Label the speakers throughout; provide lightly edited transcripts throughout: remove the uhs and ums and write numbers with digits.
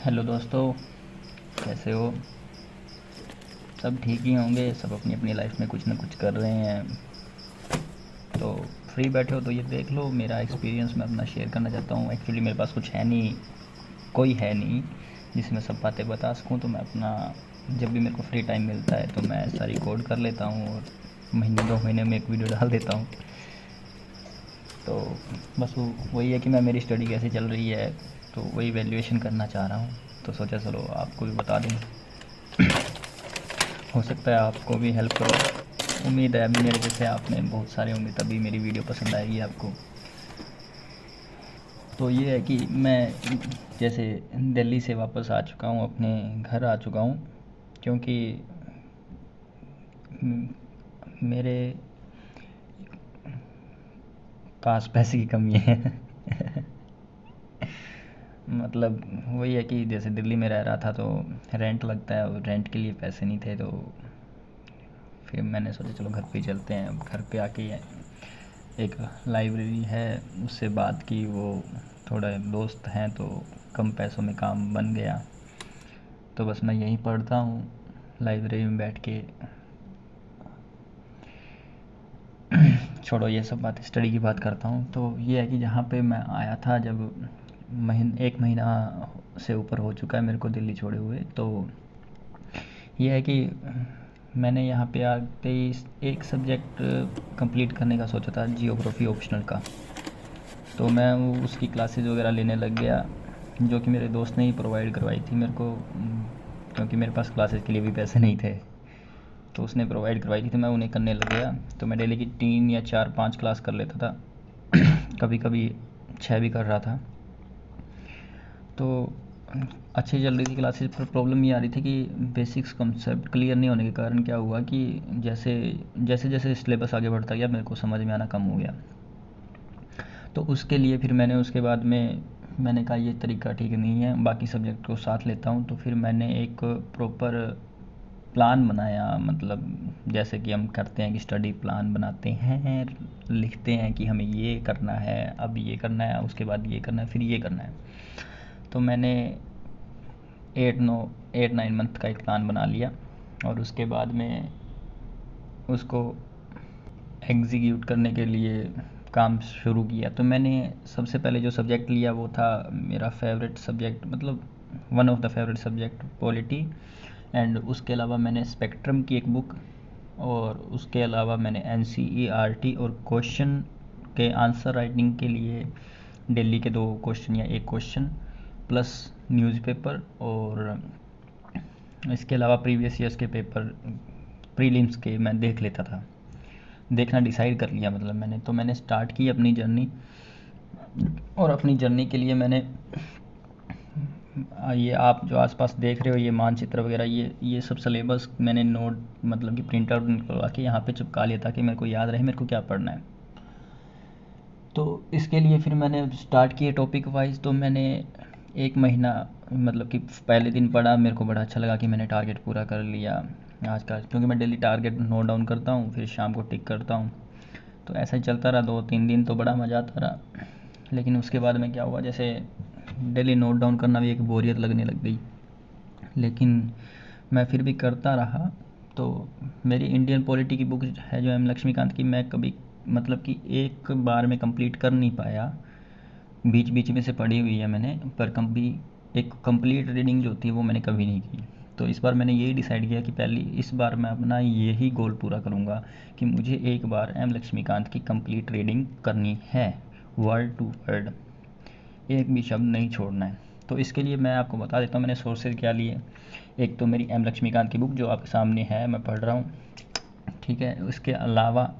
Speaker 1: Hello दोस्तों, कैसे हो? सब ठीक ही होंगे। सब अपनी अपनी लाइफ में कुछ ना कुछ कर रहे हैं। तो फ्री बैठे हो तो ये देख लो, मेरा एक्सपीरियंस मैं अपना शेयर करना चाहता हूँ। एक्चुअली मेरे पास कुछ है नहीं, कोई है नहीं जिसमें सब बातें बता सकूँ। तो मैं अपना जब भी मेरे को फ्री टाइम मिलता है तो मैं ऐसा रिकॉर्ड कर लेता हूँ और महीने 2 महीने में एक वीडियो डाल देता हूँ। तो बस वही है कि मैं मेरी स्टडी कैसे चल रही है, तो वही वैल्यूएशन करना चाह रहा हूँ। तो सोचा चलो आपको भी बता दूँ, हो सकता है आपको भी हेल्प करो। उम्मीद है अभी मेरे जैसे आपने बहुत सारे होंगे तभी मेरी वीडियो पसंद आएगी आपको। तो ये है कि मैं जैसे दिल्ली से वापस आ चुका हूँ, अपने घर आ चुका हूँ। क्योंकि मेरे पास पैसे की कमी है। मतलब वही है कि जैसे दिल्ली में रह रहा था तो रेंट लगता है और रेंट के लिए पैसे नहीं थे। तो फिर मैंने सोचा चलो घर पे ही चलते हैं। अब घर पे आके एक लाइब्रेरी है, उससे बात की। वो थोड़ा दोस्त हैं तो कम पैसों में काम बन गया। तो बस मैं यहीं पढ़ता हूँ लाइब्रेरी में बैठ के। छोड़ो ये सब बात, स्टडी की बात करता हूँ। तो ये है कि जहाँ पे मैं आया था, जब एक महीना से ऊपर हो चुका है मेरे को दिल्ली छोड़े हुए। तो ये है कि मैंने यहाँ पे आते ही एक सब्जेक्ट कंप्लीट करने का सोचा था, जियोग्राफी ऑप्शनल का। तो मैं उसकी क्लासेस वगैरह लेने लग गया, जो कि मेरे दोस्त ने ही प्रोवाइड करवाई थी मेरे को। क्योंकि मेरे पास क्लासेस के लिए भी पैसे नहीं थे, तो उसने प्रोवाइड करवाई थी तो मैं उन्हें करने लग गया। तो मैं डेली की 3 या 4 5 क्लास कर लेता था। कभी कभी 6 भी कर रहा था। तो अच्छी चल रही थी क्लासेस, पर प्रॉब्लम ये आ रही थी कि बेसिक्स कंसेप्ट क्लियर नहीं होने के कारण क्या हुआ कि जैसे जैसे जैसे सिलेबस आगे बढ़ता गया मेरे को समझ में आना कम हो गया। तो उसके लिए फिर मैंने उसके बाद में मैंने कहा ये तरीका ठीक नहीं है, बाकी सब्जेक्ट को साथ लेता हूँ। तो फिर मैंने एक प्रॉपर प्लान बनाया। मतलब जैसे कि हम करते हैं कि स्टडी प्लान बनाते हैं, लिखते हैं कि हमें ये करना है, अब ये करना है, उसके बाद ये करना है, फिर ये करना है। तो मैंने 8 9 मंथ का एक प्लान बना लिया और उसके बाद में उसको एग्जीक्यूट करने के लिए काम शुरू किया। तो मैंने सबसे पहले जो सब्जेक्ट लिया वो था मेरा फेवरेट सब्जेक्ट, मतलब one of the favourite subject, polity. And उसके अलावा मैंने स्पेक्ट्रम की एक बुक, और उसके अलावा मैंने NCERT और क्वेश्चन के आंसर राइटिंग के लिए दिल्ली के 2 क्वेश्चन या एक क्वेश्चन प्लस न्यूज़पेपर, और इसके अलावा प्रीवियस ईयर्स के पेपर प्रीलिम्स के मैं देख लेता था। देखना डिसाइड कर लिया मतलब मैंने। तो मैंने स्टार्ट की अपनी जर्नी, और अपनी जर्नी के लिए मैंने ये आप जो आसपास देख रहे हो ये मानचित्र वगैरह, ये सब सिलेबस मैंने नोट मतलब कि प्रिंट आउट निकलवा के यहाँ पे चिपका लिया ताकि मेरे को याद रहे मेरे को क्या पढ़ना है। तो इसके लिए फिर मैंने स्टार्ट किए टॉपिक वाइज। तो मैंने एक महीना मतलब कि पहले दिन पढ़ा, मेरे को बड़ा अच्छा लगा कि मैंने टारगेट पूरा कर लिया आज का। क्योंकि मैं डेली टारगेट नोट डाउन करता हूँ फिर शाम को टिक करता हूँ। तो ऐसा ही चलता रहा 2 3 दिन, तो बड़ा मज़ा आता रहा। लेकिन उसके बाद में क्या हुआ, जैसे डेली नोट डाउन करना भी एक बोरियत लगने लग गई। लेकिन मैं फिर भी करता रहा। तो मेरी इंडियन पॉलिटी की बुक है जो एम लक्ष्मीकांत की, मैं कभी मतलब कि एक बार में कंप्लीट कर नहीं पाया, बीच बीच में से पढ़ी हुई है मैंने, पर कभी एक कंप्लीट रीडिंग जो होती है वो मैंने कभी नहीं की। तो इस बार मैंने यही डिसाइड किया कि पहली इस बार मैं अपना यही गोल पूरा करूँगा कि मुझे एक बार एम लक्ष्मीकांत की कंप्लीट रीडिंग करनी है, वर्ड टू वर्ड, एक भी शब्द नहीं छोड़ना है। तो इसके लिए मैं आपको बता देता हूँ मैंने सोर्सेज क्या लिए। एक तो मेरी एम लक्ष्मीकांत की बुक जो आपके सामने है, मैं पढ़ रहा हूँ, ठीक है। उसके अलावा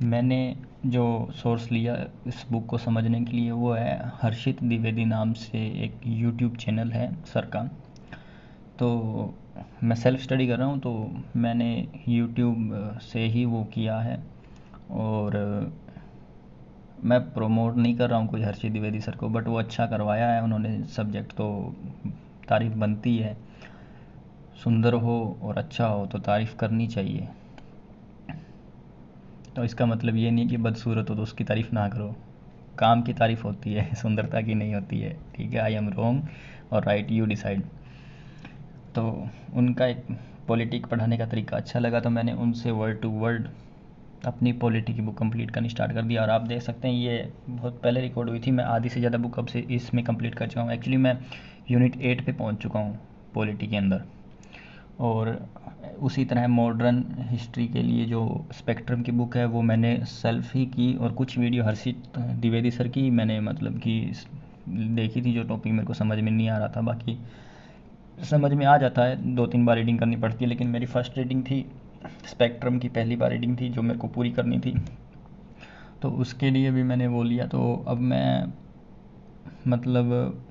Speaker 1: मैंने जो सोर्स लिया इस बुक को समझने के लिए वो है हर्षित द्विवेदी नाम से एक यूट्यूब चैनल है सर का। तो मैं सेल्फ स्टडी कर रहा हूँ, तो मैंने यूट्यूब से ही वो किया है। और मैं प्रोमोट नहीं कर रहा हूँ कोई हर्षित द्विवेदी सर को, बट वो अच्छा करवाया है उन्होंने सब्जेक्ट, तो तारीफ़ बनती है। सुंदर हो और अच्छा हो तो तारीफ़ करनी चाहिए। तो इसका मतलब ये नहीं कि बदसूरत हो तो उसकी तारीफ़ ना करो, काम की तारीफ होती है, सुंदरता की नहीं होती है। ठीक है, आई एम रॉन्ग और राइट, यू डिसाइड। तो उनका एक पॉलिटिक पढ़ाने का तरीका अच्छा लगा, तो मैंने उनसे वर्ड टू वर्ड अपनी पॉलिटी की बुक कंप्लीट करनी स्टार्ट कर दिया। और आप देख सकते हैं ये बहुत पहले रिकॉर्ड हुई थी, मैं आधी से ज़्यादा बुक अब से इसमें कंप्लीट कर चुका हूँ। एक्चुअली मैं यूनिट 8 पे पहुँच चुका हूँ पॉलिटी के अंदर। और उसी तरह मॉडर्न हिस्ट्री के लिए जो स्पेक्ट्रम की बुक है वो मैंने सेल्फ ही की, और कुछ वीडियो हर्षित द्विवेदी सर की मैंने मतलब कि देखी थी, जो टॉपिक मेरे को समझ में नहीं आ रहा था। बाकी समझ में आ जाता है, 2-3 बार रीडिंग करनी पड़ती है, लेकिन मेरी फर्स्ट रीडिंग थी स्पेक्ट्रम की, पहली बार रीडिंग थी जो मेरे को पूरी करनी थी, तो उसके लिए भी मैंने वो लिया। तो अब मैं मतलब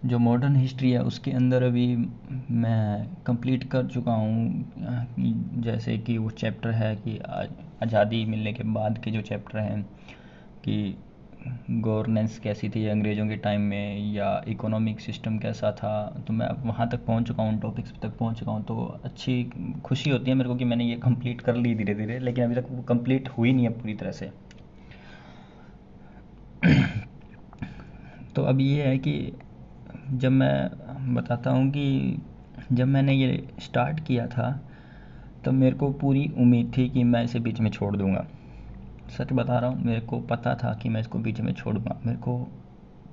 Speaker 1: जो मॉडर्न हिस्ट्री है उसके अंदर अभी मैं कंप्लीट कर चुका हूँ। जैसे कि वो चैप्टर है कि आज़ादी मिलने के बाद के जो चैप्टर हैं कि गवर्नेंस कैसी थी अंग्रेज़ों के टाइम में, या इकोनॉमिक सिस्टम कैसा था, तो मैं अब वहाँ तक पहुँच चुका हूँ, टॉपिक्स तक पहुँच चुका हूँ। तो अच्छी खुशी होती है मेरे को कि मैंने ये कंप्लीट कर ली धीरे धीरे, लेकिन अभी तक वो कंप्लीट हुई नहीं है पूरी तरह से। तो अब ये है कि जब मैं बताता हूँ कि जब मैंने ये स्टार्ट किया था तो मेरे को पूरी उम्मीद थी कि मैं इसे बीच में छोड़ दूँगा। सच बता रहा हूँ, मेरे को पता था कि मैं इसको बीच में छोड़ूंगा। मेरे को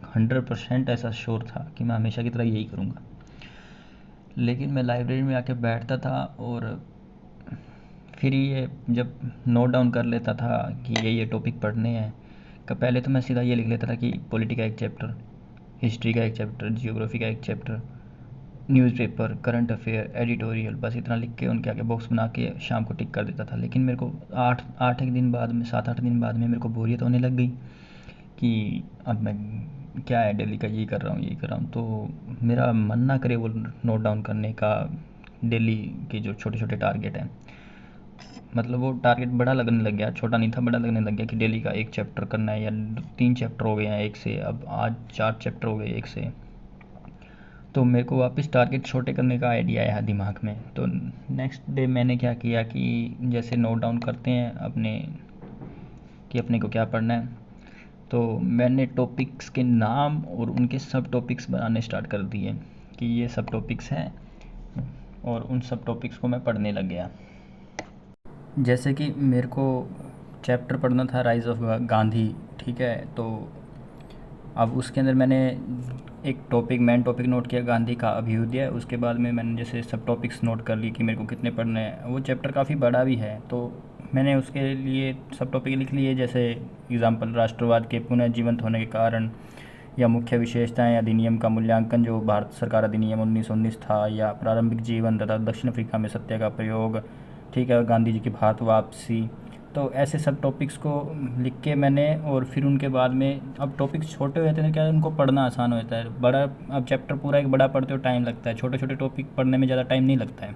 Speaker 1: 100% ऐसा श्योर था कि मैं हमेशा की तरह यही करूँगा। लेकिन मैं लाइब्रेरी में आके बैठता था और फिर ये जब नोट डाउन कर लेता था कि ये टॉपिक पढ़ने हैं, का पहले तो मैं सीधा ये लिख लेता था कि पॉलिटी का एक चैप्टर, हिस्ट्री का एक चैप्टर, जियोग्राफी का एक chapter, newspaper, current affair, editorial, बस इतना लिख के उनके आगे बॉक्स बना के शाम को टिक कर देता था। लेकिन मेरे को 8 दिन बाद में, 7-8 दिन बाद में मेरे को बोरियत होने लग गई कि अब मैं क्या है, डेली का यही कर रहा हूँ यही कर रहा हूँ। तो मेरा मन ना करे वो नोट डाउन करने का, डेली के जो छोटे छोटे टारगेट हैं, मतलब वो टारगेट बड़ा लगने लग गया, छोटा नहीं था, बड़ा लगने लग गया कि डेली का एक चैप्टर करना है, या 3 चैप्टर हो गए हैं एक से, अब आज 4 चैप्टर हो गए एक से। तो मेरे को वापस टारगेट छोटे करने का आइडिया आया दिमाग में। तो नेक्स्ट डे मैंने क्या किया कि जैसे नोट डाउन करते हैं अपने कि अपने को क्या पढ़ना है, तो मैंने टॉपिक्स के नाम और उनके सब टॉपिक्स बनाने स्टार्ट कर दिए कि ये सब टॉपिक्स हैं, और उन सब टॉपिक्स को मैं पढ़ने लग गया। जैसे कि मेरे को चैप्टर पढ़ना था राइज़ ऑफ गांधी, ठीक है। तो अब उसके अंदर मैंने एक मेन टॉपिक नोट किया गांधी का अभ्युदय। उसके बाद में मैंने जैसे सब टॉपिक्स नोट कर ली कि मेरे को कितने पढ़ने हैं। वो चैप्टर काफ़ी बड़ा भी है, तो मैंने उसके लिए सब टॉपिक लिख लिए, जैसे एग्ज़ाम्पल राष्ट्रवाद के पुनर्जीवंत होने के कारण, या मुख्य विशेषताएं, अधिनियम का मूल्यांकन जो भारत सरकार अधिनियम 1919 था, या प्रारंभिक जीवन तथा दक्षिण अफ्रीका में सत्य का प्रयोग, ठीक है, गांधी जी की भारत वापसी। तो ऐसे सब टॉपिक्स को लिख के मैंने, और फिर उनके बाद में अब टॉपिक्स छोटे होते हैं क्या, उनको पढ़ना आसान होता है। बड़ा अब चैप्टर पूरा एक बड़ा पढ़ते हो टाइम लगता है, छोटे छोटे टॉपिक पढ़ने में ज़्यादा टाइम नहीं लगता है।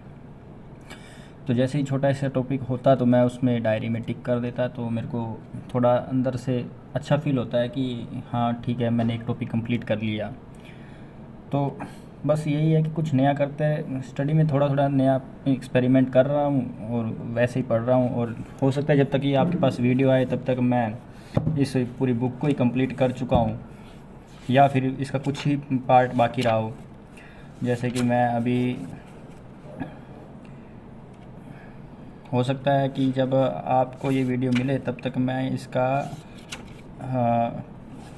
Speaker 1: तो जैसे ही छोटा सा टॉपिक होता तो मैं उसमें डायरी में टिक कर देता, तो मेरे को थोड़ा अंदर से अच्छा फील होता है कि हाँ ठीक है, मैंने एक टॉपिक कंप्लीट कर लिया। तो बस यही है कि कुछ नया करते हैं, स्टडी में थोड़ा थोड़ा नया एक्सपेरिमेंट कर रहा हूँ और वैसे ही पढ़ रहा हूँ। और हो सकता है जब तक ये आपके पास वीडियो आए तब तक मैं इस पूरी बुक को ही कंप्लीट कर चुका हूँ, या फिर इसका कुछ ही पार्ट बाकी रहा हो। जैसे कि मैं अभी, हो सकता है कि जब आपको ये वीडियो मिले तब तक मैं इसका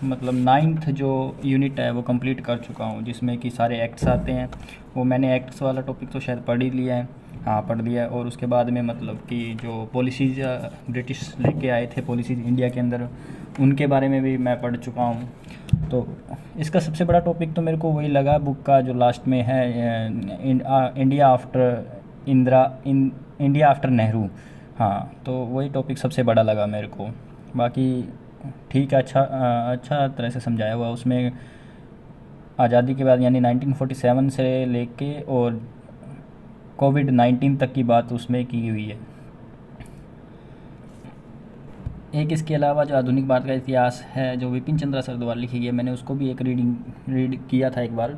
Speaker 1: मतलब 9th जो यूनिट है वो कंप्लीट कर चुका हूँ, जिसमें कि सारे एक्ट्स आते हैं। वो मैंने एक्ट्स वाला टॉपिक तो शायद पढ़ ही लिया है, हाँ पढ़ लिया है। और उसके बाद में मतलब कि जो पॉलिसीज़ ब्रिटिश लेके आए थे पॉलिसीज़ इंडिया के अंदर, उनके बारे में भी मैं पढ़ चुका हूँ। तो इसका सबसे बड़ा टॉपिक तो मेरे को वही लगा बुक का जो लास्ट में है, इंडिया आफ्टर नेहरू। हाँ, तो वही टॉपिक सबसे बड़ा लगा मेरे को। बाकी ठीक है, अच्छा तरह से समझाया हुआ उसमें। आज़ादी के बाद यानी 1947 से लेके और कोविड-19 तक की बात उसमें की हुई है। एक इसके अलावा जो आधुनिक भारत का इतिहास है जो विपिन चंद्रा सर द्वारा लिखी गई है, मैंने उसको भी एक रीड किया था एक बार।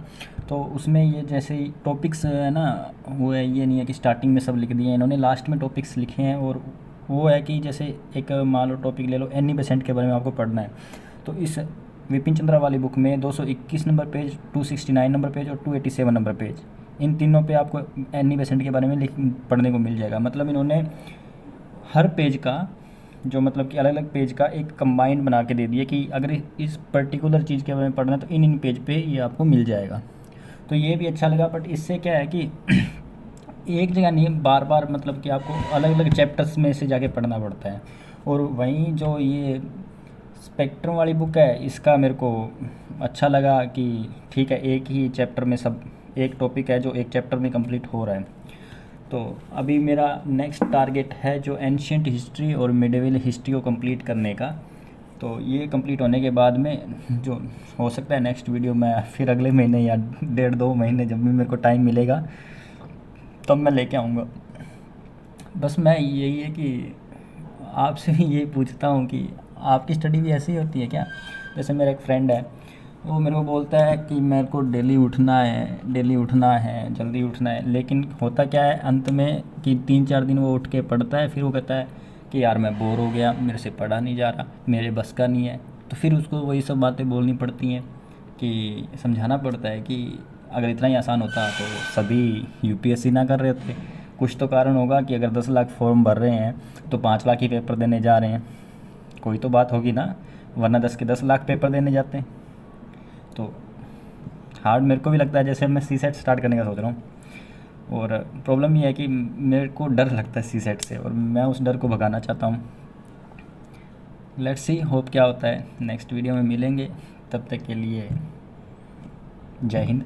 Speaker 1: तो उसमें ये जैसे टॉपिक्स है ना, वो है, ये नहीं है कि स्टार्टिंग में सब लिख दिए, इन्होंने लास्ट में टॉपिक्स लिखे हैं और वो है कि जैसे एक मान लो टॉपिक ले लो, एनी बेसेंट के बारे में आपको पढ़ना है, तो इस विपिन चंद्रा वाली बुक में 221 नंबर पेज, 269 नंबर पेज और 287 नंबर पेज, इन तीनों पे आपको एनी बेसेंट के बारे में पढ़ने को मिल जाएगा। मतलब इन्होंने हर पेज का जो मतलब कि अलग अलग पेज का एक कंबाइंड बना के दे दिया कि अगर इस पर्टिकुलर चीज़ के बारे में पढ़ना है तो इन पेज पे ये आपको मिल जाएगा। तो ये भी अच्छा लगा, बट इससे क्या है कि एक जगह नहीं, बार बार मतलब कि आपको अलग अलग चैप्टर्स में से जाके पढ़ना पड़ता है। और वहीं जो ये स्पेक्ट्रम वाली बुक है, इसका मेरे को अच्छा लगा कि ठीक है, एक ही चैप्टर में सब, एक टॉपिक है जो एक चैप्टर में कंप्लीट हो रहा है। तो अभी मेरा नेक्स्ट टारगेट है जो एंशियंट हिस्ट्री और मिडिवल हिस्ट्री को कंप्लीट करने का। तो ये कंप्लीट होने के बाद में जो हो सकता है नेक्स्ट वीडियो मैं फिर अगले महीने या 1.5-2 महीने जब भी मेरे को टाइम मिलेगा तब मैं लेके आऊँगा। बस मैं यही है कि आपसे भी ये पूछता हूँ कि आपकी स्टडी भी ऐसी होती है क्या? जैसे मेरा एक फ्रेंड है, वो मेरे को बोलता है कि मेरे को डेली उठना है, डेली उठना है, जल्दी उठना है, लेकिन होता क्या है अंत में कि 3-4 दिन वो उठ के पढ़ता है, फिर वो कहता है कि यार मैं बोर हो गया, मेरे से पढ़ा नहीं जा रहा, मेरे बस का नहीं है। तो फिर उसको वही सब बातें बोलनी पड़ती हैं कि समझाना पड़ता है कि अगर इतना ही आसान होता तो सभी यूपीएससी ना कर रहे होते। कुछ तो कारण होगा कि अगर 10 लाख फॉर्म भर रहे हैं तो 5 लाख ही पेपर देने जा रहे हैं, कोई तो बात होगी ना, वरना 10 के 10 लाख पेपर देने जाते हैं। तो हार्ड मेरे को भी लगता है, जैसे मैं सी सेट स्टार्ट करने का सोच रहा हूँ, और प्रॉब्लम ये है कि मेरे को डर लगता है सी सेट से, और मैं उस डर को भगाना चाहता हूँ। लेट्स सी, होप क्या होता है। नेक्स्ट वीडियो में मिलेंगे, तब तक के लिए जय हिंद।